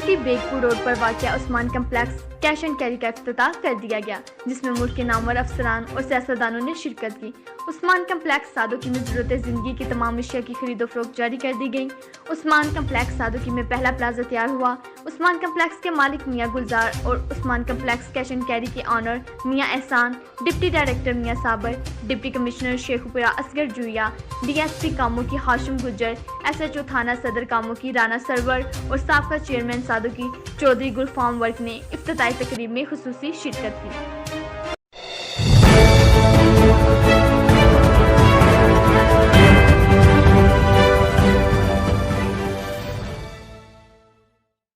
City Begpur road पर वाक़या Usman complex cash and carry का इफ्तिताह कर दिया गया, जिसमें मुल्क के नामवर अफसरान और सियासतदानों ने शिरकत की। उस्मान कम्प्लेक्स सादोकी में ज़रूरत ज़िंदगी की तमाम अशिया की खरीदो फरोख्त जारी कर दी गई। उस्मान कम्प्लेक्स सादोकी में पहला प्लाजा तैयार हुआ। उस्मान कम्प्लेक्स के मालिक मियाँ गुलजार और Usman complex cash and carry के ऑनर मियाँ एहसान, डिप्टी डायरेक्टर मियाँ Sabir, deputy commissioner Sheikhupura Asghar Joiya, DSP कामों की हाशिम गुज्जर, SHO थाना सदर कामों की राना सरवर और साबका चेयरमैन सादोकी चौधरी गुलफाम वर्क ने इफ्तिताई तकरीब में खुसूसी शिरकत की।